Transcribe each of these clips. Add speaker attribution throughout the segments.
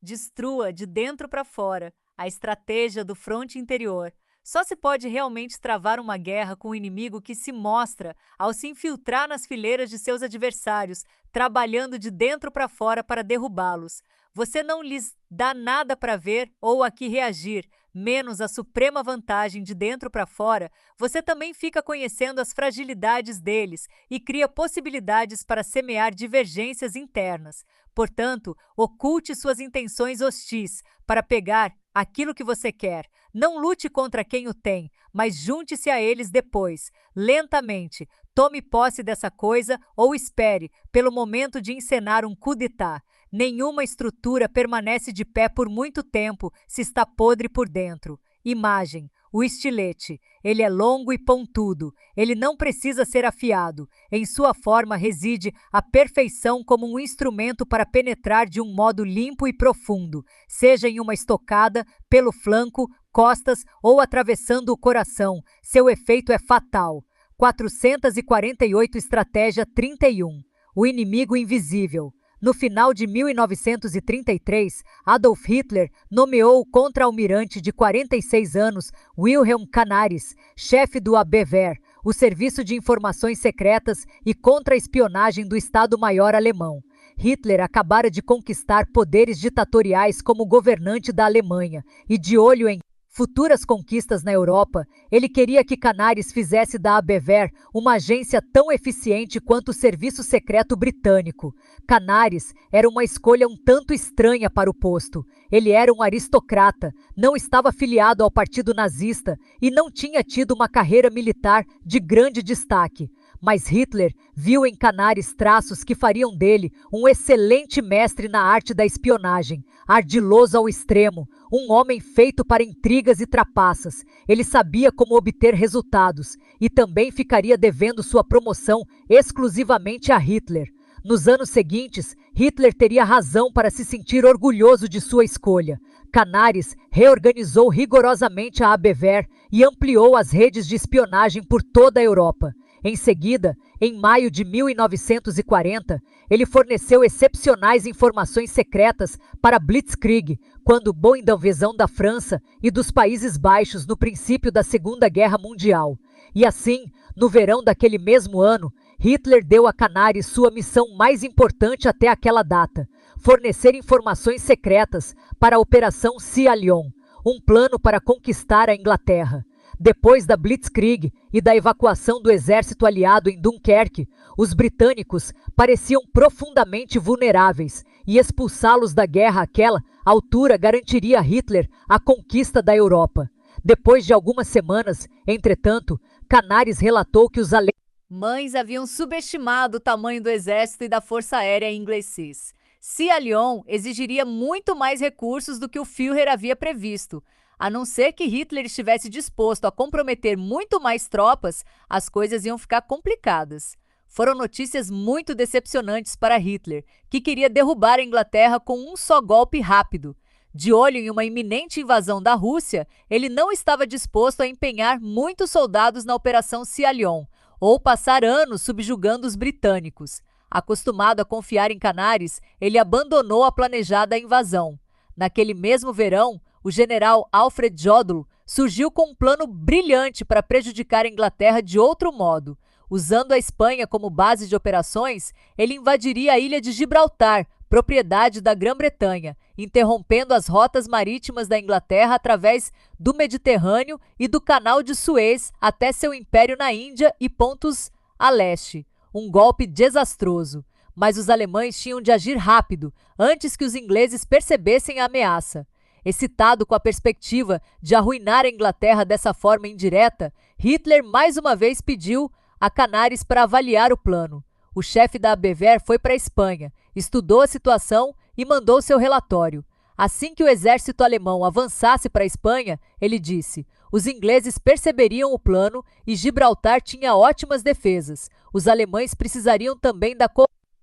Speaker 1: Destrua de dentro para fora a estratégia do fronte interior. Só se pode realmente travar uma guerra com o inimigo que se mostra ao se infiltrar nas fileiras de seus adversários, trabalhando de dentro para fora para derrubá-los. Você não lhes dá nada para ver ou a que reagir, menos a suprema vantagem de dentro para fora. Você também fica conhecendo as fragilidades deles e cria possibilidades para semear divergências internas. Portanto, oculte suas intenções hostis para pegar aquilo que você quer. Não lute contra quem o tem, mas junte-se a eles depois, lentamente. Tome posse dessa coisa ou espere pelo momento de encenar um coup d'état. Nenhuma estrutura permanece de pé por muito tempo se está podre por dentro. Imagem: o estilete. Ele é longo e pontudo. Ele não precisa ser afiado. Em sua forma reside a perfeição como um instrumento para penetrar de um modo limpo e profundo, seja em uma estocada, pelo flanco, costas ou atravessando o coração. Seu efeito é fatal. 448 Estratégia 31. O inimigo invisível. No final de 1933, Adolf Hitler nomeou o contra-almirante de 46 anos Wilhelm Canaris, chefe do Abwehr, o Serviço de Informações Secretas e Contra-Espionagem do Estado-Maior alemão. Hitler acabara de conquistar poderes ditatoriais como governante da Alemanha e, de olho em futuras conquistas na Europa, ele queria que Canaris fizesse da Abwehr uma agência tão eficiente quanto o Serviço Secreto Britânico. Canaris era uma escolha um tanto estranha para o posto. Ele era um aristocrata, não estava afiliado ao Partido Nazista e não tinha tido uma carreira militar de grande destaque. Mas Hitler viu em Canaris traços que fariam dele um excelente mestre na arte da espionagem, ardiloso ao extremo, um homem feito para intrigas e trapaças. Ele sabia como obter resultados e também ficaria devendo sua promoção exclusivamente a Hitler. Nos anos seguintes, Hitler teria razão para se sentir orgulhoso de sua escolha. Canaris reorganizou rigorosamente a Abwehr e ampliou as redes de espionagem por toda a Europa. Em seguida, em maio de 1940, ele forneceu excepcionais informações secretas para Blitzkrieg, quando boa invasão da França e dos Países Baixos no princípio da Segunda Guerra Mundial. E assim, no verão daquele mesmo ano, Hitler deu a Canaris sua missão mais importante até aquela data: fornecer informações secretas para a Operação Sierra Leone, um plano para conquistar a Inglaterra. Depois da Blitzkrieg e da evacuação do exército aliado em Dunkerque, os britânicos pareciam profundamente vulneráveis e expulsá-los da guerra àquela altura garantiria a Hitler a conquista da Europa. Depois de algumas semanas, entretanto, Canaris relatou que os alemães haviam subestimado o tamanho do exército e da força aérea ingleses. Sierra Leone exigiria muito mais recursos do que o Führer havia previsto. A não ser que Hitler estivesse disposto a comprometer muito mais tropas, as coisas iam ficar complicadas. Foram notícias muito decepcionantes para Hitler, que queria derrubar a Inglaterra com um só golpe rápido. De olho em uma iminente invasão da Rússia, ele não estava disposto a empenhar muitos soldados na Operação Sierra Leone, ou passar anos subjugando os britânicos. Acostumado a confiar em Canaris, ele abandonou a planejada invasão. Naquele mesmo verão, o general Alfred Jodl surgiu com um plano brilhante para prejudicar a Inglaterra de outro modo. Usando a Espanha como base de operações, ele invadiria a ilha de Gibraltar, propriedade da Grã-Bretanha, interrompendo as rotas marítimas da Inglaterra através do Mediterrâneo e do Canal de Suez até seu império na Índia e pontos a leste. Um golpe desastroso. Mas os alemães tinham de agir rápido, antes que os ingleses percebessem a ameaça. Excitado com a perspectiva de arruinar a Inglaterra dessa forma indireta, Hitler mais uma vez pediu a Canaris para avaliar o plano. O chefe da Abwehr foi para a Espanha, estudou a situação e mandou seu relatório. Assim que o exército alemão avançasse para a Espanha, ele disse: os ingleses perceberiam o plano e Gibraltar tinha ótimas defesas. Os alemães precisariam também da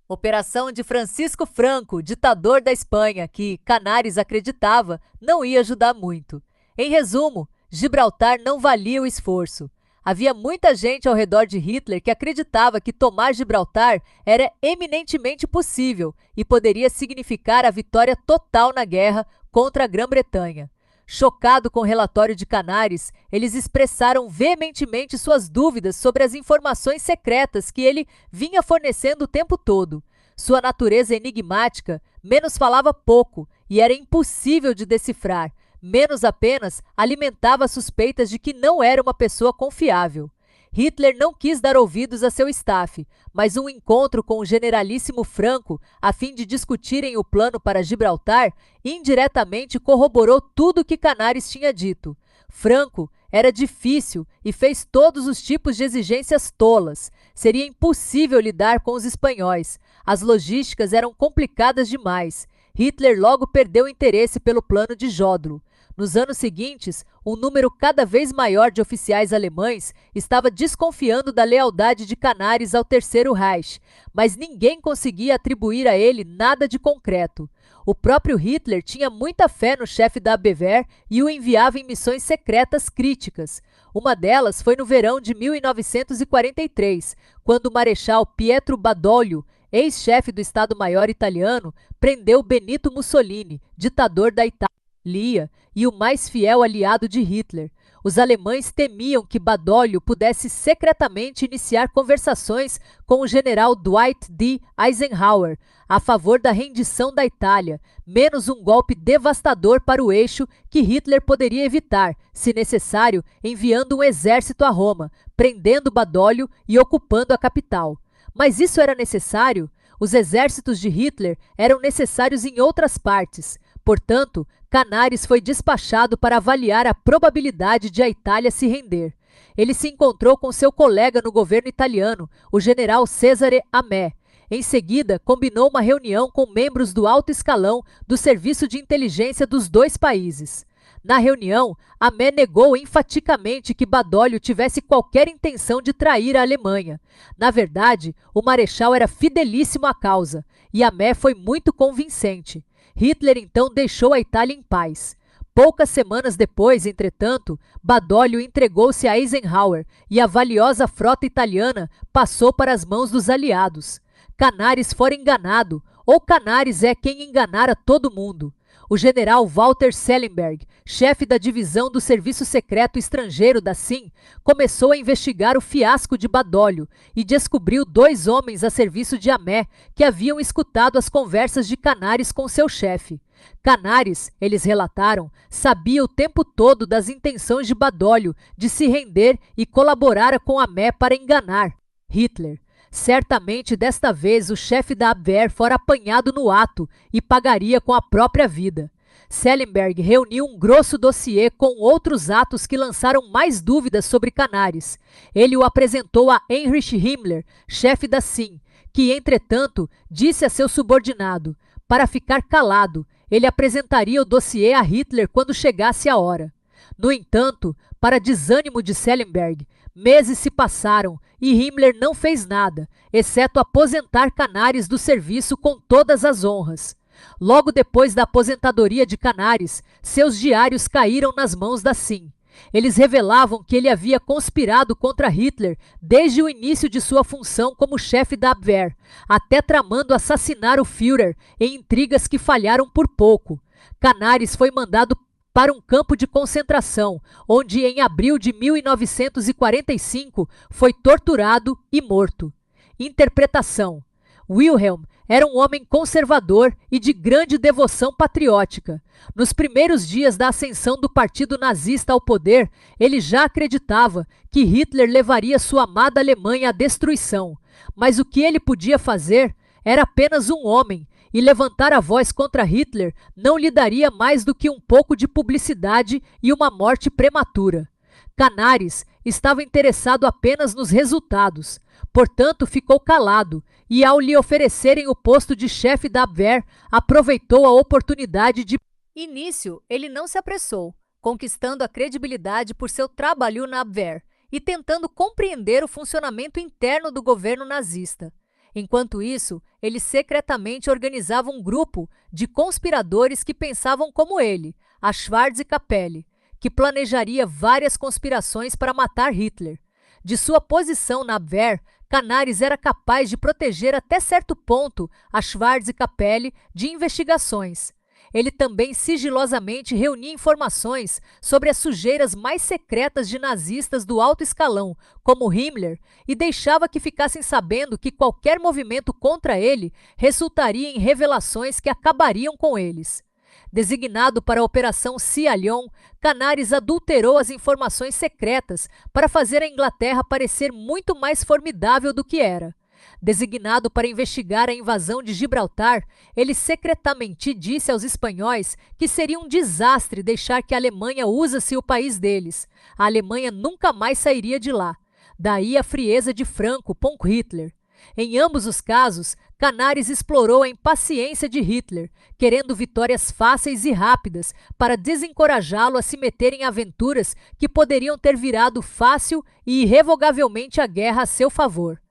Speaker 1: Operação de Francisco Franco, ditador da Espanha, que Canaris acreditava não ia ajudar muito. Em resumo, Gibraltar não valia o esforço. Havia muita gente ao redor de Hitler que acreditava que tomar Gibraltar era eminentemente possível e poderia significar a vitória total na guerra contra a Grã-Bretanha. Chocado com o relatório de Canaris, eles expressaram veementemente suas dúvidas sobre as informações secretas que ele vinha fornecendo o tempo todo. Sua natureza enigmática menos falava pouco e era impossível de decifrar, menos apenas alimentava suspeitas de que não era uma pessoa confiável. Hitler não quis dar ouvidos a seu staff, mas um encontro com o generalíssimo Franco, a fim de discutirem o plano para Gibraltar, indiretamente corroborou tudo o que Canaris tinha dito. Franco era difícil e fez todos os tipos de exigências tolas. Seria impossível lidar com os espanhóis. As logísticas eram complicadas demais. Hitler logo perdeu interesse pelo plano de Jódolo. Nos anos seguintes, um número cada vez maior de oficiais alemães estava desconfiando da lealdade de Canaris ao Terceiro Reich, mas ninguém conseguia atribuir a ele nada de concreto. O próprio Hitler tinha muita fé no chefe da Abwehr e o enviava em missões secretas críticas. Uma delas foi no verão de 1943, quando o marechal Pietro Badoglio, ex-chefe do Estado-Maior italiano, prendeu Benito Mussolini, ditador da Itália e o mais fiel aliado de Hitler. Os alemães temiam que Badoglio pudesse secretamente iniciar conversações com o general Dwight D. Eisenhower a favor da rendição da Itália, menos um golpe devastador para o eixo que Hitler poderia evitar, se necessário, enviando um exército a Roma, prendendo Badoglio e ocupando a capital. Mas isso era necessário? Os exércitos de Hitler eram necessários em outras partes. Portanto, Canaris foi despachado para avaliar a probabilidade de a Itália se render. Ele se encontrou com seu colega no governo italiano, o general Cesare Amé. Em seguida, combinou uma reunião com membros do alto escalão do serviço de inteligência dos dois países. Na reunião, Amé negou enfaticamente que Badoglio tivesse qualquer intenção de trair a Alemanha. Na verdade, o marechal era fidelíssimo à causa, e Amé foi muito convincente. Hitler então deixou a Itália em paz. Poucas semanas depois, entretanto, Badoglio entregou-se a Eisenhower e a valiosa frota italiana passou para as mãos dos aliados. Canaris fora enganado, ou Canaris é quem enganara todo mundo. O general Walter Schellenberg, chefe da divisão do Serviço Secreto Estrangeiro da SIM, começou a investigar o fiasco de Badoglio e descobriu dois homens a serviço de Amé que haviam escutado as conversas de Canaris com seu chefe. Canaris, eles relataram, sabia o tempo todo das intenções de Badoglio de se render e colaborara com Amé para enganar Hitler. Certamente desta vez o chefe da Abwehr fora apanhado no ato e pagaria com a própria vida. Schellenberg reuniu um grosso dossiê com outros atos que lançaram mais dúvidas sobre Canaris. Ele o apresentou a Heinrich Himmler, chefe da SIM, que, entretanto, disse a seu subordinado, para ficar calado, ele apresentaria o dossiê a Hitler quando chegasse a hora. No entanto, para desânimo de Schellenberg, meses se passaram e Himmler não fez nada, exceto aposentar Canaris do serviço com todas as honras. Logo depois da aposentadoria de Canaris, seus diários caíram nas mãos da SIM. Eles revelavam que ele havia conspirado contra Hitler desde o início de sua função como chefe da Abwehr, até tramando assassinar o Führer em intrigas que falharam por pouco. Canaris foi mandado para um campo de concentração, onde em abril de 1945 foi torturado e morto. Interpretação: Wilhelm era um homem conservador e de grande devoção patriótica. Nos primeiros dias da ascensão do partido nazista ao poder, ele já acreditava que Hitler levaria sua amada Alemanha à destruição. Mas o que ele podia fazer era apenas um homem, e levantar a voz contra Hitler não lhe daria mais do que um pouco de publicidade e uma morte prematura. Canaris estava interessado apenas nos resultados, portanto ficou calado e, ao lhe oferecerem o posto de chefe da Abwehr, aproveitou a oportunidade de início. Ele não se apressou, conquistando a credibilidade por seu trabalho na Abwehr e tentando compreender o funcionamento interno do governo nazista. Enquanto isso, ele secretamente organizava um grupo de conspiradores que pensavam como ele, a Schwarzkapelle, que planejaria várias conspirações para matar Hitler. De sua posição na Abwehr, Canaris era capaz de proteger até certo ponto a Schwarzkapelle de investigações. Ele também sigilosamente reunia informações sobre as sujeiras mais secretas de nazistas do alto escalão, como Himmler, e deixava que ficassem sabendo que qualquer movimento contra ele resultaria em revelações que acabariam com eles. Designado para a Operação Cia Lyon, Canaris adulterou as informações secretas para fazer a Inglaterra parecer muito mais formidável do que era. Designado para investigar a invasão de Gibraltar, ele secretamente disse aos espanhóis que seria um desastre deixar que a Alemanha usasse o país deles. A Alemanha nunca mais sairia de lá. Daí a frieza de Franco com Hitler. Em ambos os casos, Canaris explorou a impaciência de Hitler, querendo vitórias fáceis e rápidas para desencorajá-lo a se meter em aventuras que poderiam ter virado fácil e irrevogavelmente a guerra a seu favor.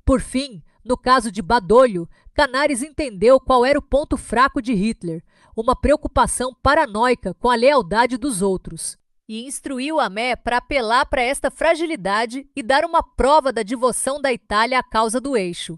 Speaker 1: Por fim, no caso de Badoglio, Canaris entendeu qual era o ponto fraco de Hitler, uma preocupação paranoica com a lealdade dos outros, e instruiu Amé para apelar para esta fragilidade e dar uma prova da devoção da Itália à causa do eixo.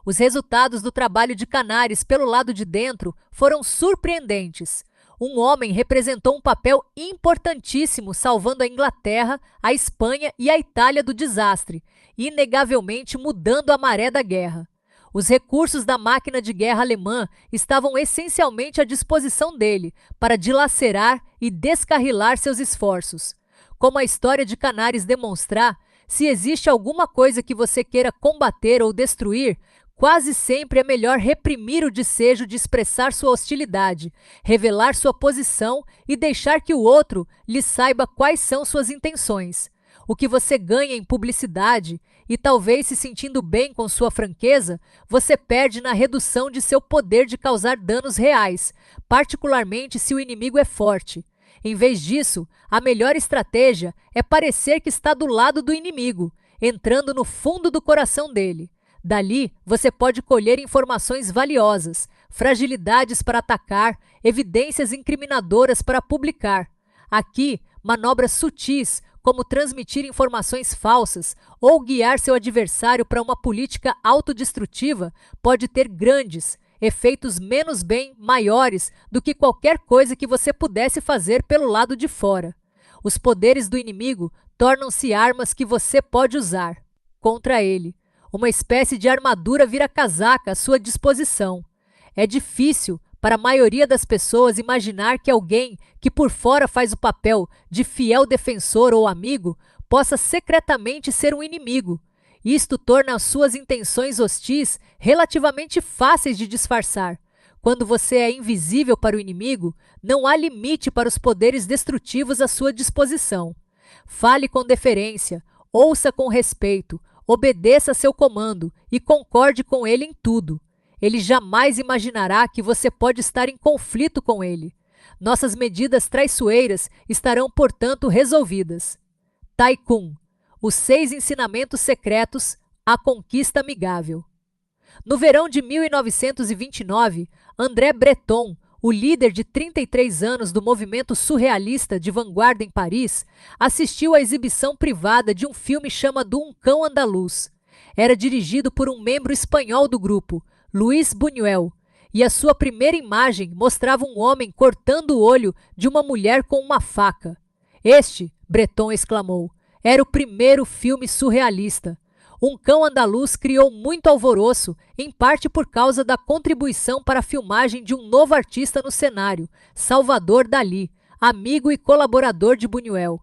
Speaker 1: Os resultados do trabalho de Canaris pelo lado de dentro foram surpreendentes. Um homem representou um papel importantíssimo salvando a Inglaterra, a Espanha e a Itália do desastre, inegavelmente mudando a maré da guerra. Os recursos da máquina de guerra alemã estavam essencialmente à disposição dele para dilacerar e descarrilar seus esforços. Como a história de Canaris demonstrar, se existe alguma coisa que você queira combater ou destruir, quase sempre é melhor reprimir o desejo de expressar sua hostilidade, revelar sua posição e deixar que o outro lhe saiba quais são suas intenções. O que você ganha em publicidade e talvez se sentindo bem com sua franqueza, você perde na redução de seu poder de causar danos reais, particularmente se o inimigo é forte. Em vez disso, a melhor estratégia é parecer que está do lado do inimigo, entrando no fundo do coração dele. Dali, você pode colher informações valiosas, fragilidades para atacar, evidências incriminadoras para publicar. Aqui, manobras sutis, como transmitir informações falsas ou guiar seu adversário para uma política autodestrutiva, pode ter grandes, efeitos menos bem maiores do que qualquer coisa que você pudesse fazer pelo lado de fora. Os poderes do inimigo tornam-se armas que você pode usar contra ele. Uma espécie de armadura vira-casaca à sua disposição. É difícil para a maioria das pessoas imaginar que alguém que por fora faz o papel de fiel defensor ou amigo possa secretamente ser um inimigo. Isto torna as suas intenções hostis relativamente fáceis de disfarçar. Quando você é invisível para o inimigo, não há limite para os poderes destrutivos à sua disposição. Fale com deferência, ouça com respeito, obedeça a seu comando e concorde com ele em tudo. Ele jamais imaginará que você pode estar em conflito com ele. Nossas medidas traiçoeiras estarão, portanto, resolvidas. Tai Kun. Os 6 ensinamentos secretos à conquista amigável. No verão de 1929, André Breton, o líder de 33 anos do movimento surrealista de vanguarda em Paris, assistiu à exibição privada de um filme chamado Um Cão Andaluz. Era dirigido por um membro espanhol do grupo, Luis Buñuel, e a sua primeira imagem mostrava um homem cortando o olho de uma mulher com uma faca. Este, Breton exclamou, era o primeiro filme surrealista. Um Cão Andaluz criou muito alvoroço, em parte por causa da contribuição para a filmagem de um novo artista no cenário, Salvador Dalí, amigo e colaborador de Buñuel.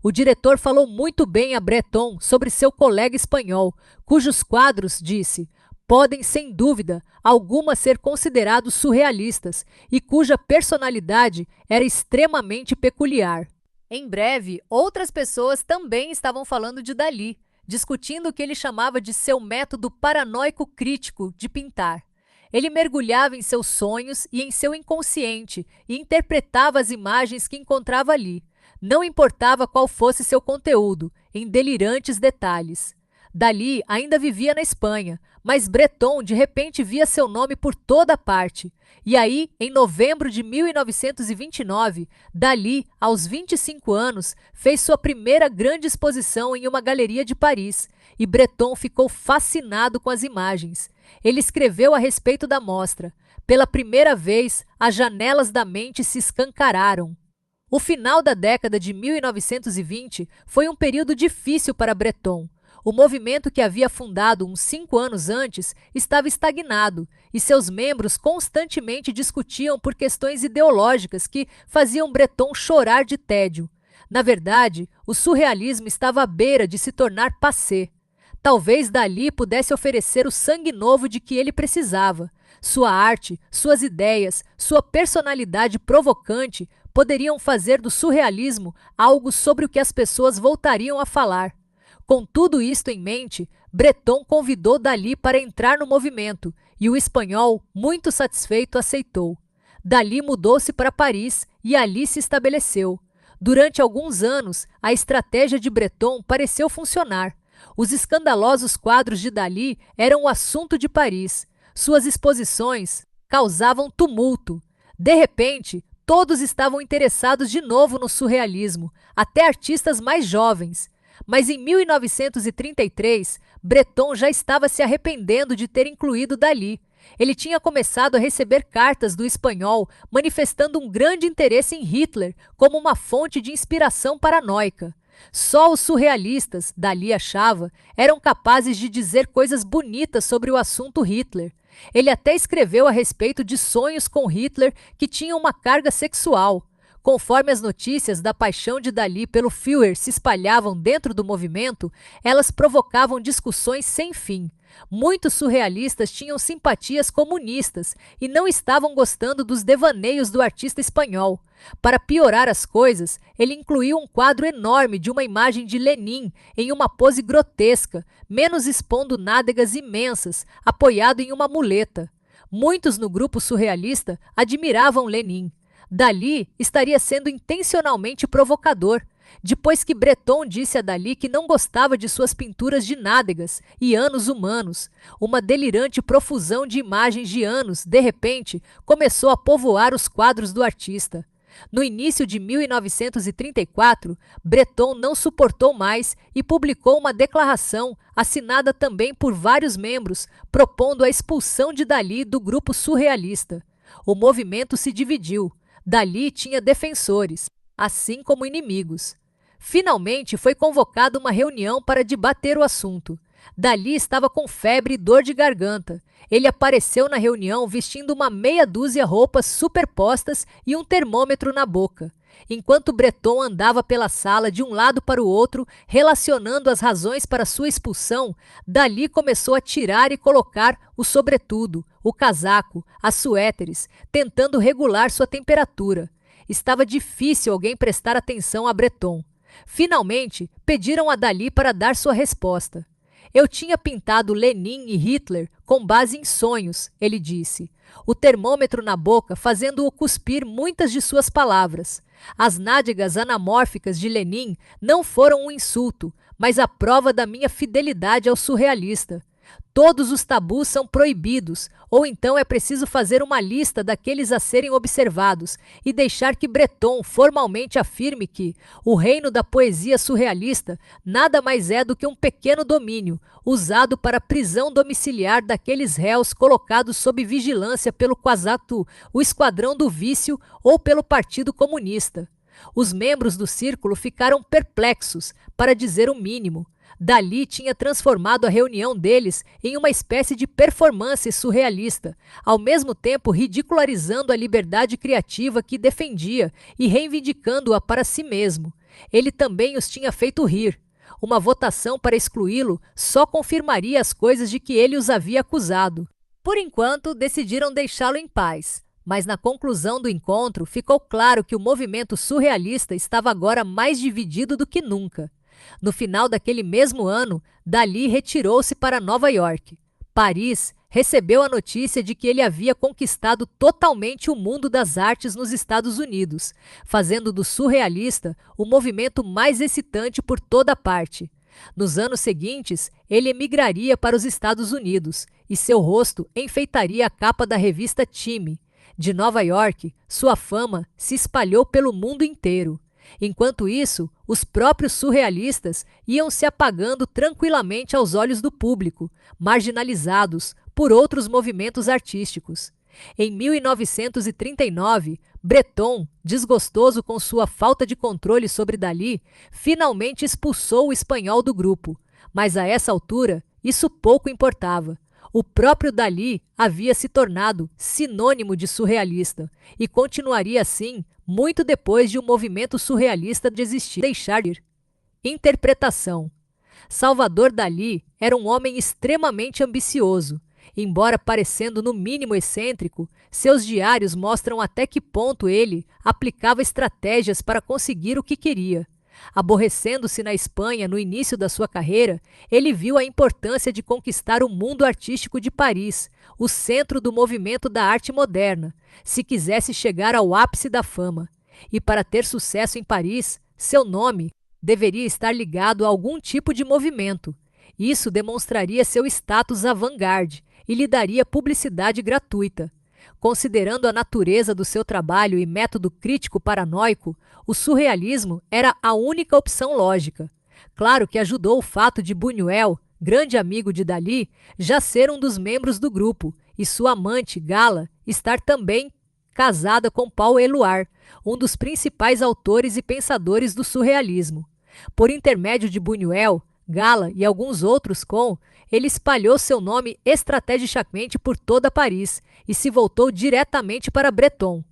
Speaker 1: O diretor falou muito bem a Breton sobre seu colega espanhol, cujos quadros, disse, podem, sem dúvida alguma, ser considerados surrealistas e cuja personalidade era extremamente peculiar. Em breve, outras pessoas também estavam falando de Dalí, discutindo o que ele chamava de seu método paranoico crítico de pintar. Ele mergulhava em seus sonhos e em seu inconsciente e interpretava as imagens que encontrava ali. Não importava qual fosse seu conteúdo, em delirantes detalhes. Dalí ainda vivia na Espanha, Mas Breton de repente via seu nome por toda parte. E aí, em novembro de 1929, Dalí, aos 25 anos, fez sua primeira grande exposição em uma galeria de Paris, e Breton ficou fascinado com as imagens. Ele escreveu a respeito da mostra: "Pela primeira vez, as janelas da mente se escancararam." O final da década de 1920 foi um período difícil para Breton. O movimento que havia fundado uns 5 anos antes estava estagnado e seus membros constantemente discutiam por questões ideológicas que faziam Breton chorar de tédio. Na verdade, o surrealismo estava à beira de se tornar passé. Talvez Dalí pudesse oferecer o sangue novo de que ele precisava. Sua arte, suas ideias, sua personalidade provocante poderiam fazer do surrealismo algo sobre o que as pessoas voltariam a falar. Com tudo isto em mente, Breton convidou Dalí para entrar no movimento e o espanhol, muito satisfeito, aceitou. Dalí mudou-se para Paris e ali se estabeleceu. Durante alguns anos, a estratégia de Breton pareceu funcionar. Os escandalosos quadros de Dalí eram o assunto de Paris. Suas exposições causavam tumulto. De repente, todos estavam interessados de novo no surrealismo, até artistas mais jovens. Mas em 1933, Breton já estava se arrependendo de ter incluído Dalí. Ele tinha começado a receber cartas do espanhol manifestando um grande interesse em Hitler como uma fonte de inspiração paranoica. Só os surrealistas, Dalí achava, eram capazes de dizer coisas bonitas sobre o assunto Hitler. Ele até escreveu a respeito de sonhos com Hitler que tinham uma carga sexual. Conforme as notícias da paixão de Dalí pelo Führer se espalhavam dentro do movimento, elas provocavam discussões sem fim. Muitos surrealistas tinham simpatias comunistas e não estavam gostando dos devaneios do artista espanhol. Para piorar as coisas, ele incluiu um quadro enorme de uma imagem de Lenin em uma pose grotesca, menos expondo nádegas imensas, apoiado em uma muleta. Muitos no grupo surrealista admiravam Lenin. Dalí estaria sendo intencionalmente provocador, depois que Breton disse a Dalí que não gostava de suas pinturas de nádegas e anos humanos. Uma delirante profusão de imagens de anos, de repente, começou a povoar os quadros do artista. No início de 1934, Breton não suportou mais e publicou uma declaração, assinada também por vários membros, propondo a expulsão de Dalí do grupo surrealista. O movimento se dividiu. Dalí tinha defensores, assim como inimigos. Finalmente foi convocada uma reunião para debater o assunto. Dalí estava com febre e dor de garganta. Ele apareceu na reunião vestindo uma meia dúzia roupas superpostas e um termômetro na boca. Enquanto Breton andava pela sala de um lado para o outro, relacionando as razões para sua expulsão, Dalí começou a tirar e colocar o sobretudo, o casaco, as suéteres, tentando regular sua temperatura. Estava difícil alguém prestar atenção a Breton. Finalmente, pediram a Dalí para dar sua resposta. "Eu tinha pintado Lenin e Hitler com base em sonhos", ele disse, o termômetro na boca fazendo-o cuspir muitas de suas palavras. "As nádegas anamórficas de Lenin não foram um insulto, mas a prova da minha fidelidade ao surrealista. Todos os tabus são proibidos, ou então é preciso fazer uma lista daqueles a serem observados e deixar que Breton formalmente afirme que o reino da poesia surrealista nada mais é do que um pequeno domínio, usado para a prisão domiciliar daqueles réus colocados sob vigilância pelo Quasatu, o Esquadrão do Vício ou pelo Partido Comunista." Os membros do círculo ficaram perplexos, para dizer o mínimo. Dalí tinha transformado a reunião deles em uma espécie de performance surrealista, ao mesmo tempo ridicularizando a liberdade criativa que defendia e reivindicando-a para si mesmo. Ele também os tinha feito rir. Uma votação para excluí-lo só confirmaria as coisas de que ele os havia acusado. Por enquanto, decidiram deixá-lo em paz. Mas na conclusão do encontro, ficou claro que o movimento surrealista estava agora mais dividido do que nunca. No final daquele mesmo ano, Dalí retirou-se para Nova York. Paris recebeu a notícia de que ele havia conquistado totalmente o mundo das artes nos Estados Unidos, fazendo do surrealista o movimento mais excitante por toda parte. Nos anos seguintes, ele emigraria para os Estados Unidos e seu rosto enfeitaria a capa da revista Time. De Nova York, sua fama se espalhou pelo mundo inteiro. Enquanto isso, os próprios surrealistas iam se apagando tranquilamente aos olhos do público, marginalizados por outros movimentos artísticos. Em 1939, Breton, desgostoso com sua falta de controle sobre Dalí, finalmente expulsou o espanhol do grupo. Mas a essa altura, isso pouco importava. O próprio Dalí havia se tornado sinônimo de surrealista e continuaria assim muito depois de o movimento surrealista deixar de ir. Interpretação. Salvador Dalí era um homem extremamente ambicioso. Embora parecendo no mínimo excêntrico, seus diários mostram até que ponto ele aplicava estratégias para conseguir o que queria. Aborrecendo-se na Espanha no início da sua carreira, ele viu a importância de conquistar o mundo artístico de Paris, o centro do movimento da arte moderna, se quisesse chegar ao ápice da fama. E para ter sucesso em Paris, seu nome deveria estar ligado a algum tipo de movimento. Isso demonstraria seu status avant-garde e lhe daria publicidade gratuita. Considerando a natureza do seu trabalho e método crítico paranoico, o surrealismo era a única opção lógica. Claro que ajudou o fato de Buñuel, grande amigo de Dalí, já ser um dos membros do grupo, e sua amante, Gala, estar também casada com Paul Éluard, um dos principais autores e pensadores do surrealismo. Por intermédio de Buñuel, Gala e alguns outros ele espalhou seu nome estrategicamente por toda Paris e se voltou diretamente para Breton.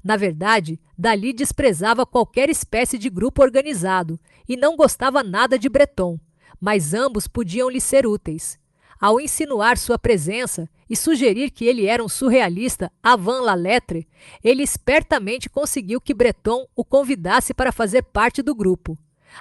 Speaker 1: Na verdade, Dalí desprezava qualquer espécie de grupo organizado e não gostava nada de Breton, mas ambos podiam lhe ser úteis. Ao insinuar sua presença e sugerir que ele era um surrealista avant la lettre, ele espertamente conseguiu que Breton o convidasse para fazer parte do grupo.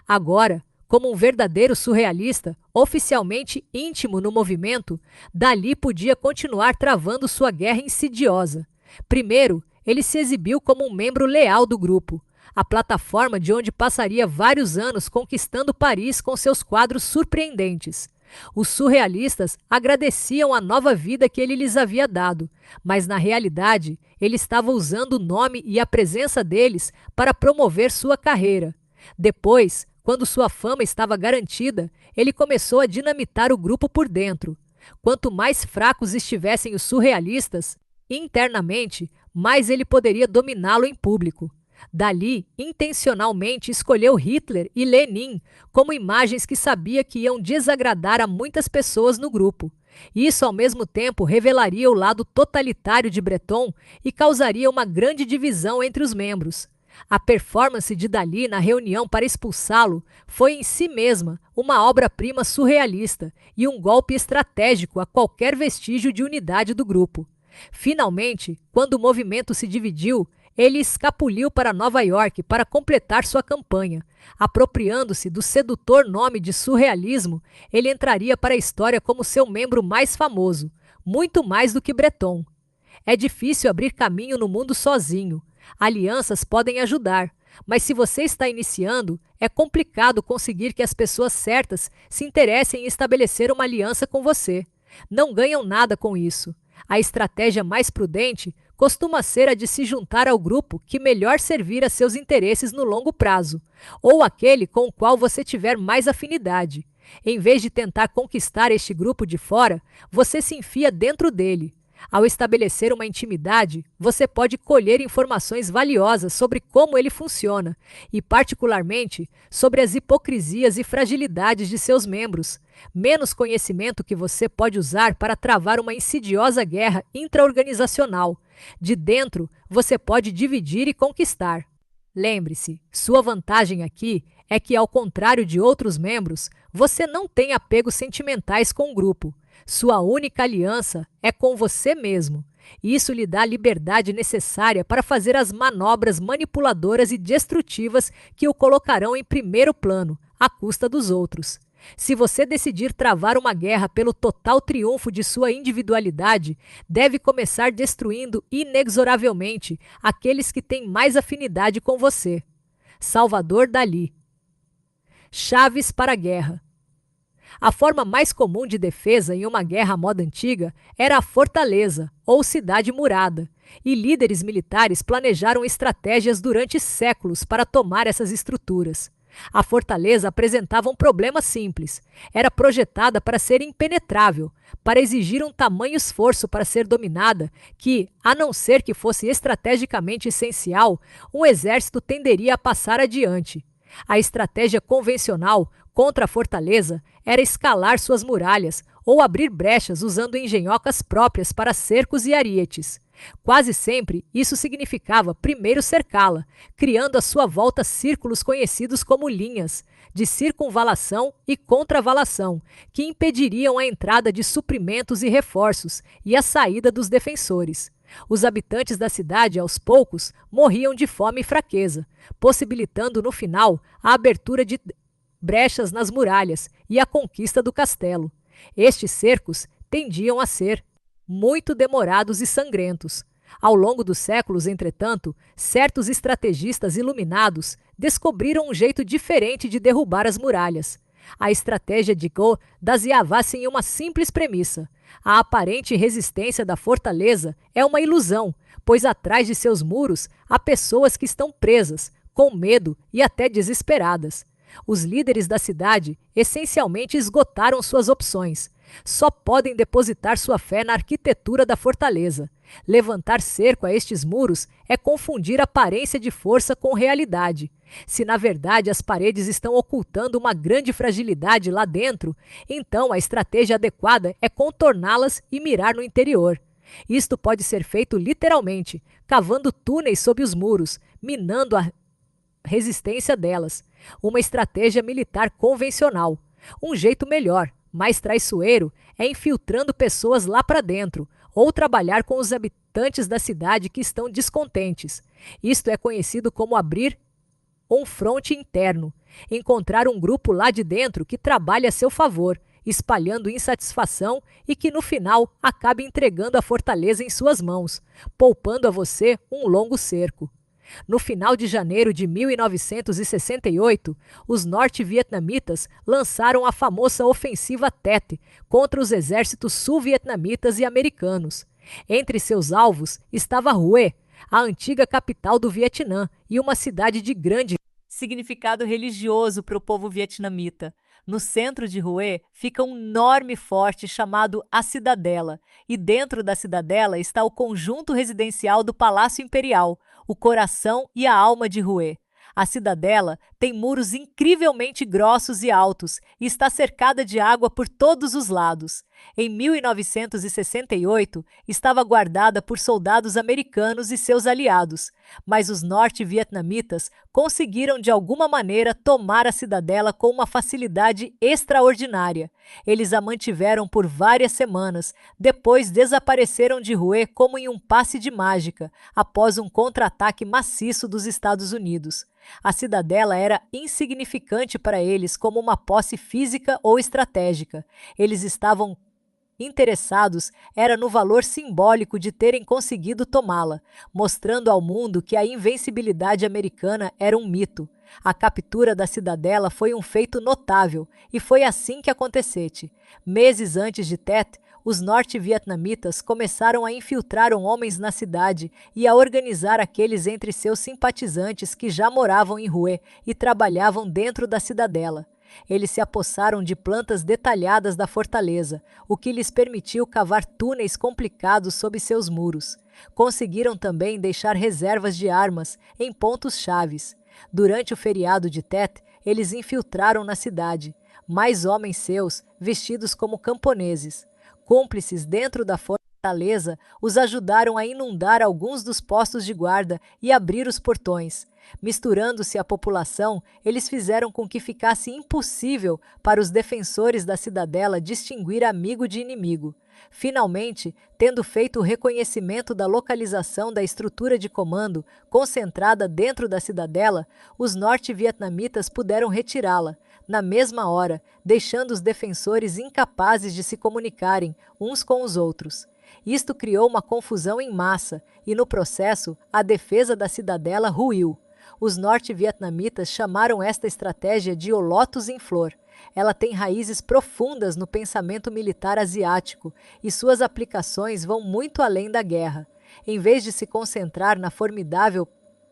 Speaker 1: Agora, como um verdadeiro surrealista, oficialmente íntimo no movimento, Dalí podia continuar travando sua guerra insidiosa. Primeiro, ele se exibiu como um membro leal do grupo, a plataforma de onde passaria vários anos conquistando Paris com seus quadros surpreendentes. Os surrealistas agradeciam a nova vida que ele lhes havia dado, mas na realidade, ele estava usando o nome e a presença deles para promover sua carreira. Depois, quando sua fama estava garantida, ele começou a dinamitar o grupo por dentro. Quanto mais fracos estivessem os surrealistas, internamente, mais ele poderia dominá-lo em público. Dalí intencionalmente escolheu Hitler e Lenin como imagens que sabia que iam desagradar a muitas pessoas no grupo. Isso, ao mesmo tempo, revelaria o lado totalitário de Breton e causaria uma grande divisão entre os membros. A performance de Dalí na reunião para expulsá-lo foi em si mesma uma obra-prima surrealista e um golpe estratégico a qualquer vestígio de unidade do grupo. Finalmente, quando o movimento se dividiu, ele escapuliu para Nova York para completar sua campanha. Apropriando-se do sedutor nome de surrealismo, ele entraria para a história como seu membro mais famoso, muito mais do que Breton. É difícil abrir caminho no mundo sozinho. Alianças podem ajudar, mas se você está iniciando, é complicado conseguir que as pessoas certas se interessem em estabelecer uma aliança com você. Não ganham nada com isso. A estratégia mais prudente costuma ser a de se juntar ao grupo que melhor servir a seus interesses no longo prazo, ou aquele com o qual você tiver mais afinidade. Em vez de tentar conquistar este grupo de fora, você se enfia dentro dele. Ao estabelecer uma intimidade, você pode colher informações valiosas sobre como ele funciona e, particularmente, sobre as hipocrisias e fragilidades de seus membros. Menos conhecimento que você pode usar para travar uma insidiosa guerra intraorganizacional. De dentro, você pode dividir e conquistar. Lembre-se, sua vantagem aqui é que, ao contrário de outros membros, você não tem apegos sentimentais com o grupo. Sua única aliança é com você mesmo. Isso lhe dá a liberdade necessária para fazer as manobras manipuladoras e destrutivas que o colocarão em primeiro plano, à custa dos outros. Se você decidir travar uma guerra pelo total triunfo de sua individualidade, deve começar destruindo inexoravelmente aqueles que têm mais afinidade com você. Salvador Dalí. Chaves para a guerra.
Speaker 2: A forma mais comum de defesa em uma guerra à moda antiga era a fortaleza, ou cidade murada, e líderes militares planejaram estratégias durante séculos para tomar essas estruturas. A fortaleza apresentava um problema simples. Era projetada para ser impenetrável, para exigir um tamanho esforço para ser dominada que, a não ser que fosse estrategicamente essencial, um exército tenderia a passar adiante. A estratégia convencional contra a fortaleza era escalar suas muralhas ou abrir brechas usando engenhocas próprias para cercos e arietes. Quase sempre, isso significava primeiro cercá-la, criando à sua volta círculos conhecidos como linhas, de circunvalação e contravalação, que impediriam a entrada de suprimentos e reforços e a saída dos defensores. Os habitantes da cidade, aos poucos, morriam de fome e fraqueza, possibilitando no final a abertura de brechas nas muralhas e a conquista do castelo. Estes cercos tendiam a ser muito demorados e sangrentos. Ao longo dos séculos, entretanto, certos estrategistas iluminados descobriram um jeito diferente de derrubar as muralhas. A estratégia de Go baseava-se em uma simples premissa: a aparente resistência da fortaleza é uma ilusão, pois atrás de seus muros há pessoas que estão presas, com medo e até desesperadas. Os líderes da cidade essencialmente esgotaram suas opções. Só podem depositar sua fé na arquitetura da fortaleza. Levantar cerco a estes muros é confundir aparência de força com realidade. Se na verdade as paredes estão ocultando uma grande fragilidade lá dentro, então a estratégia adequada é contorná-las e mirar no interior. Isto pode ser feito literalmente, cavando túneis sob os muros, minando a resistência delas. Uma estratégia militar convencional. Um jeito melhor, mais traiçoeiro, é infiltrando pessoas lá para dentro, ou trabalhar com os habitantes da cidade que estão descontentes. Isto é conhecido como abrir um fronte interno. Encontrar um grupo lá de dentro que trabalhe a seu favor, espalhando insatisfação e que no final acabe entregando a fortaleza em suas mãos, poupando a você um longo cerco. No final de janeiro de 1968, os norte-vietnamitas lançaram a famosa ofensiva Tet contra os exércitos sul-vietnamitas e americanos. Entre seus alvos estava Hue, a antiga capital do Vietnã e uma cidade de grande
Speaker 1: significado religioso para o povo vietnamita. No centro de Hue fica um enorme forte chamado a Cidadela, e dentro da cidadela está o conjunto residencial do Palácio Imperial, o coração e a alma de Hue. A cidadela tem muros incrivelmente grossos e altos e está cercada de água por todos os lados. Em 1968, estava guardada por soldados americanos e seus aliados, mas os norte-vietnamitas conseguiram de alguma maneira tomar a cidadela com uma facilidade extraordinária. Eles a mantiveram por várias semanas, depois desapareceram de Hue como em um passe de mágica, após um contra-ataque maciço dos Estados Unidos. A cidadela era insignificante para eles como uma posse física ou estratégica. Eles estavam interessados era no valor simbólico de terem conseguido tomá-la, mostrando ao mundo que a invencibilidade americana era um mito. A captura da cidadela foi um feito notável, e foi assim que acontecesse. Meses antes de Tet, os norte-vietnamitas começaram a infiltrar homens na cidade e a organizar aqueles entre seus simpatizantes que já moravam em Hue e trabalhavam dentro da cidadela. Eles se apossaram de plantas detalhadas da fortaleza, o que lhes permitiu cavar túneis complicados sob seus muros. Conseguiram também deixar reservas de armas em pontos chaves. Durante o feriado de Tet, eles infiltraram na cidade. Mais homens seus, vestidos como camponeses, cúmplices dentro da fortaleza, os ajudaram a inundar alguns dos postos de guarda e abrir os portões. Misturando-se à população, eles fizeram com que ficasse impossível para os defensores da cidadela distinguir amigo de inimigo. Finalmente, tendo feito o reconhecimento da localização da estrutura de comando concentrada dentro da cidadela, os norte-vietnamitas puderam retirá-la, na mesma hora, deixando os defensores incapazes de se comunicarem uns com os outros. Isto criou uma confusão em massa e, no processo, a defesa da cidadela ruiu.
Speaker 2: Os norte-vietnamitas chamaram esta estratégia de o Lotus em Flor. Ela tem raízes profundas no pensamento militar asiático e suas aplicações vão muito além da guerra. Em vez de se concentrar na formidável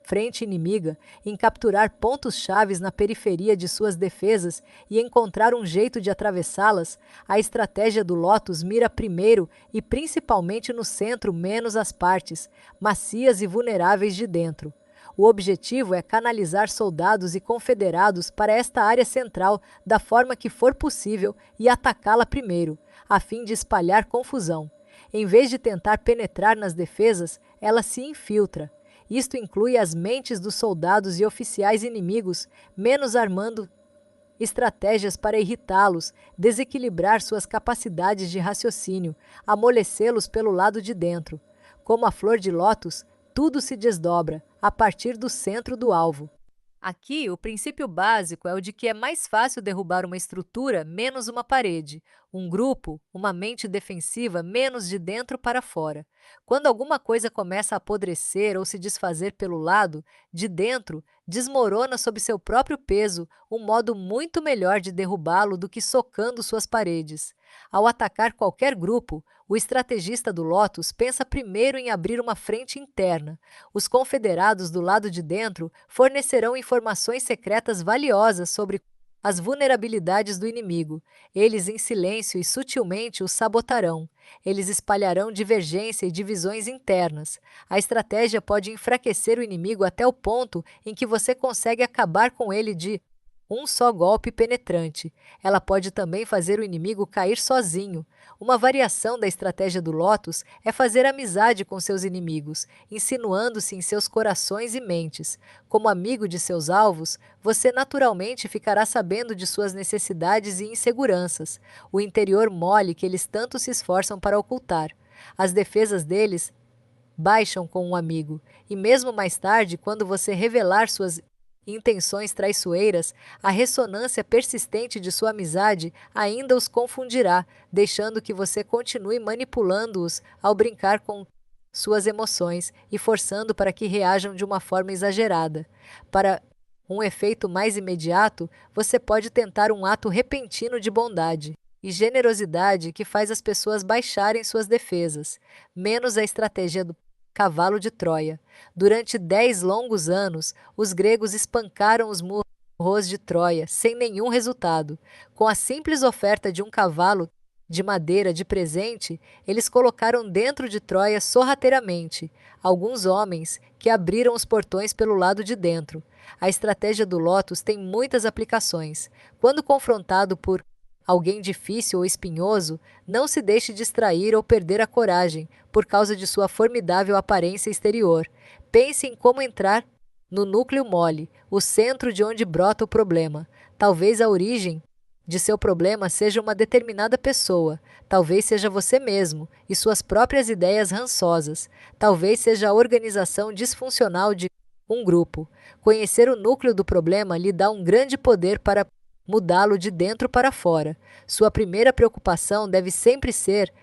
Speaker 2: frente inimiga, em capturar pontos-chaves na periferia de suas defesas e encontrar um jeito de atravessá-las, a estratégia do Lotus mira primeiro e principalmente no centro menos as partes, macias e vulneráveis de dentro. O objetivo é canalizar soldados e confederados para esta área central da forma que for possível e atacá-la primeiro, a fim de espalhar confusão. Em vez de tentar penetrar nas defesas, ela se infiltra. Isto inclui as mentes dos soldados e oficiais inimigos, menos armando estratégias para irritá-los, desequilibrar suas capacidades de raciocínio, amolecê-los pelo lado de dentro. Como a flor de lótus, tudo se desdobra a partir do centro do alvo. Aqui, o princípio básico é o de que é mais fácil derrubar uma estrutura menos uma parede, um grupo, uma mente defensiva menos de dentro para fora. Quando alguma coisa começa a apodrecer ou se desfazer pelo lado, de dentro, desmorona sob seu próprio peso, um modo muito melhor de derrubá-lo do que socando suas paredes. Ao atacar qualquer grupo, o estrategista do Lotus pensa primeiro em abrir uma frente interna. Os confederados do lado de dentro fornecerão informações secretas valiosas sobre as vulnerabilidades do inimigo. Eles, em silêncio e sutilmente, o sabotarão. Eles espalharão divergência e divisões internas. A estratégia pode enfraquecer o inimigo até o ponto em que você consegue acabar com ele de um só golpe penetrante. Ela pode também fazer o inimigo cair sozinho. Uma variação da estratégia do Lotus é fazer amizade com seus inimigos, insinuando-se em seus corações e mentes. Como amigo de seus alvos, você naturalmente ficará sabendo de suas necessidades e inseguranças, o interior mole que eles tanto se esforçam para ocultar. As defesas deles baixam com um amigo, e mesmo mais tarde, quando você revelar suas intenções traiçoeiras, a ressonância persistente de sua amizade ainda os confundirá, deixando que você continue manipulando-os ao brincar com suas emoções e forçando para que reajam de uma forma exagerada. Para um efeito mais imediato, você pode tentar um ato repentino de bondade e generosidade que faz as pessoas baixarem suas defesas, menos a estratégia do cavalo de Troia. Durante 10 longos anos, os gregos espancaram os murros de Troia, sem nenhum resultado. Com a simples oferta de um cavalo de madeira de presente, eles colocaram dentro de Troia sorrateiramente alguns homens que abriram os portões pelo lado de dentro. A estratégia do Lotus tem muitas aplicações. Quando confrontado por alguém difícil ou espinhoso, não se deixe distrair ou perder a coragem por causa de sua formidável aparência exterior. Pense em como entrar no núcleo mole, o centro de onde brota o problema. Talvez a origem de seu problema seja uma determinada pessoa, talvez seja você mesmo e suas próprias ideias rançosas, talvez seja a organização disfuncional de um grupo. Conhecer o núcleo do problema lhe dá um grande poder para mudá-lo de dentro para fora. Sua primeira preocupação deve sempre ser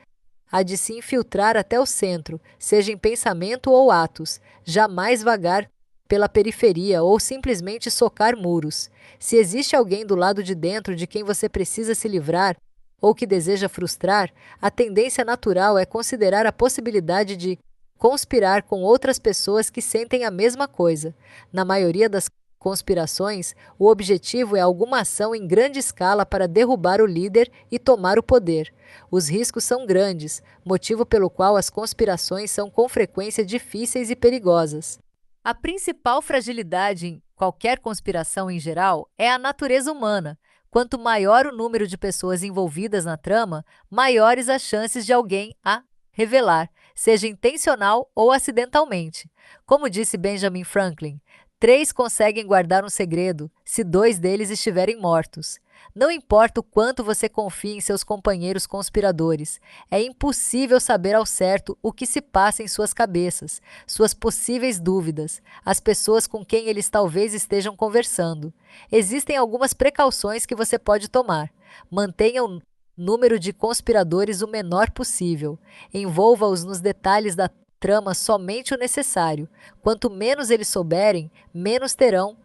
Speaker 2: a de se infiltrar até o centro, seja em pensamento ou atos, jamais vagar pela periferia ou simplesmente socar muros. Se existe alguém do lado de dentro de quem você precisa se livrar ou que deseja frustrar, a tendência natural é considerar a possibilidade de conspirar com outras pessoas que sentem a mesma coisa. Na maioria das conspirações, o objetivo é alguma ação em grande escala para derrubar o líder e tomar o poder. Os riscos são grandes, motivo pelo qual as conspirações são com frequência difíceis e perigosas. A principal fragilidade em qualquer conspiração em geral é a natureza humana. Quanto maior o número de pessoas envolvidas na trama, maiores as chances de alguém a revelar, seja intencional ou acidentalmente. Como disse Benjamin Franklin, 3 conseguem guardar um segredo se 2 deles estiverem mortos. Não importa o quanto você confie em seus companheiros conspiradores, é impossível saber ao certo o que se passa em suas cabeças, suas possíveis dúvidas, as pessoas com quem eles talvez estejam conversando. Existem algumas precauções que você pode tomar. Mantenha o número de conspiradores o menor possível. Envolva-os nos detalhes da trama somente o necessário. Quanto menos eles souberem, menos terão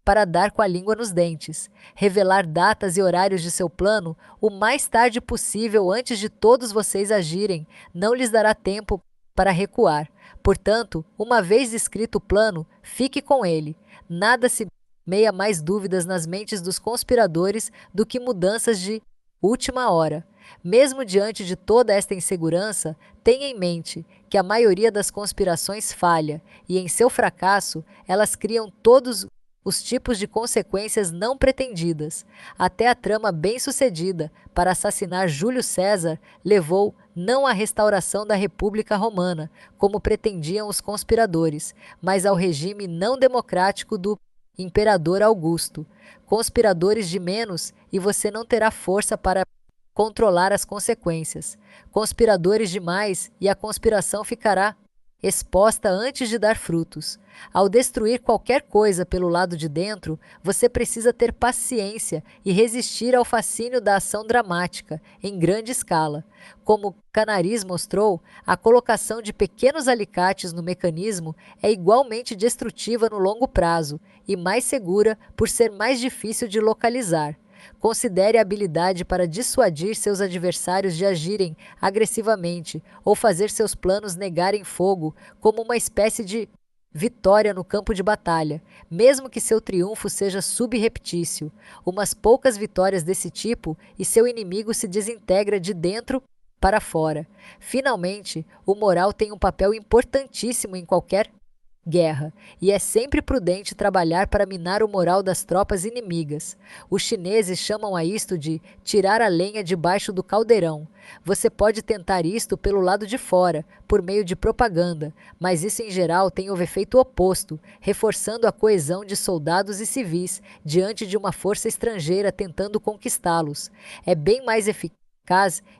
Speaker 2: para dar com a língua nos dentes. Revelar datas e horários de seu plano o mais tarde possível antes de todos vocês agirem não lhes dará tempo para recuar. Portanto, uma vez descrito o plano, fique com ele. Nada se meia mais dúvidas nas mentes dos conspiradores do que mudanças de última hora. Mesmo diante de toda esta insegurança, tenha em mente que a maioria das conspirações falha e, em seu fracasso, elas criam todos os tipos de consequências não pretendidas. Até a trama bem-sucedida para assassinar Júlio César levou não à restauração da República Romana, como pretendiam os conspiradores, mas ao regime não democrático do Imperador Augusto. Conspiradores de menos e você não terá força para controlar as consequências. Conspiradores de mais e a conspiração ficará exposta antes de dar frutos. Ao destruir qualquer coisa pelo lado de dentro, você precisa ter paciência e resistir ao fascínio da ação dramática, em grande escala. Como Canaris mostrou, a colocação de pequenos alicates no mecanismo é igualmente destrutiva no longo prazo e mais segura por ser mais difícil de localizar. Considere a habilidade para dissuadir seus adversários de agirem agressivamente ou fazer seus planos negarem fogo como uma espécie de vitória no campo de batalha, mesmo que seu triunfo seja subreptício. Umas poucas vitórias desse tipo e seu inimigo se desintegra de dentro para fora. Finalmente, o moral tem um papel importantíssimo em qualquer guerra, e é sempre prudente trabalhar para minar o moral das tropas inimigas. Os chineses chamam a isto de tirar a lenha debaixo do caldeirão. Você pode tentar isto pelo lado de fora, por meio de propaganda, mas isso em geral tem o efeito oposto, reforçando a coesão de soldados e civis diante de uma força estrangeira tentando conquistá-los. É bem mais eficaz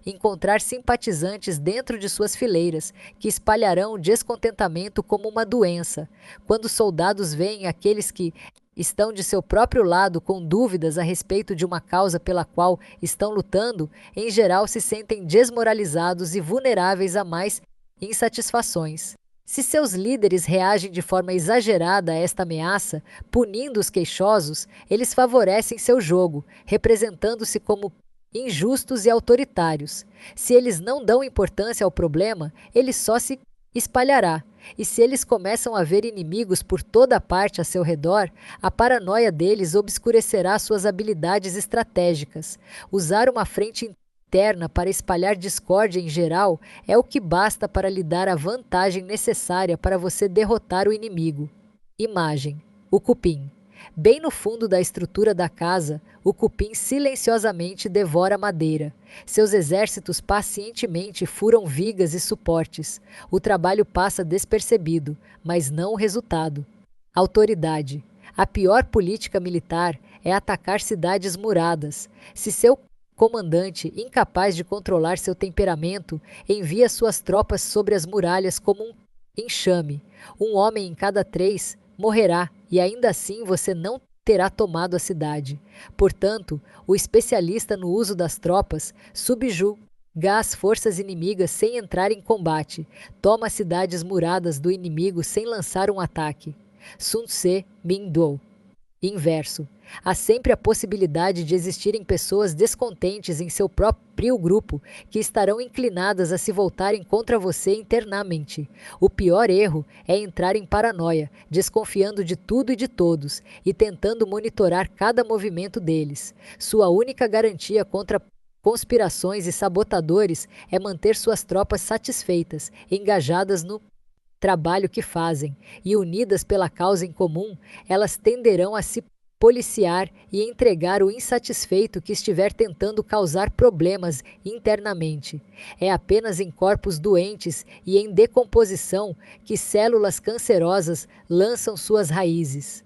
Speaker 2: encontrar simpatizantes dentro de suas fileiras, que espalharão o descontentamento como uma doença. Quando soldados veem aqueles que estão de seu próprio lado com dúvidas a respeito de uma causa pela qual estão lutando, em geral se sentem desmoralizados e vulneráveis a mais insatisfações. Se seus líderes reagem de forma exagerada a esta ameaça, punindo os queixosos, eles favorecem seu jogo, representando-se como injustos e autoritários. Se eles não dão importância ao problema, ele só se espalhará. E se eles começam a ver inimigos por toda parte a seu redor, a paranoia deles obscurecerá suas habilidades estratégicas. Usar uma frente interna para espalhar discórdia em geral é o que basta para lhe dar a vantagem necessária para você derrotar o inimigo. Imagem: o cupim. Bem no fundo da estrutura da casa, o cupim silenciosamente devora madeira. Seus exércitos pacientemente furam vigas e suportes. O trabalho passa despercebido, mas não o resultado. Autoridade. A pior política militar é atacar cidades muradas. Se seu comandante, incapaz de controlar seu temperamento, envia suas tropas sobre as muralhas como um enxame, um homem em cada 3 morrerá, e ainda assim você não terá tomado a cidade. Portanto, o especialista no uso das tropas subjuga as forças inimigas sem entrar em combate, toma as cidades muradas do inimigo sem lançar um ataque. Sun Tse Min Do. Inverso. Há sempre a possibilidade de existirem pessoas descontentes em seu próprio grupo que estarão inclinadas a se voltarem contra você internamente. O pior erro é entrar em paranoia, desconfiando de tudo e de todos e tentando monitorar cada movimento deles. Sua única garantia contra conspirações e sabotadores é manter suas tropas satisfeitas, engajadas no trabalho que fazem, e unidas pela causa em comum, elas tenderão a se policiar e entregar o insatisfeito que estiver tentando causar problemas internamente. É apenas em corpos doentes e em decomposição que células cancerosas lançam suas raízes.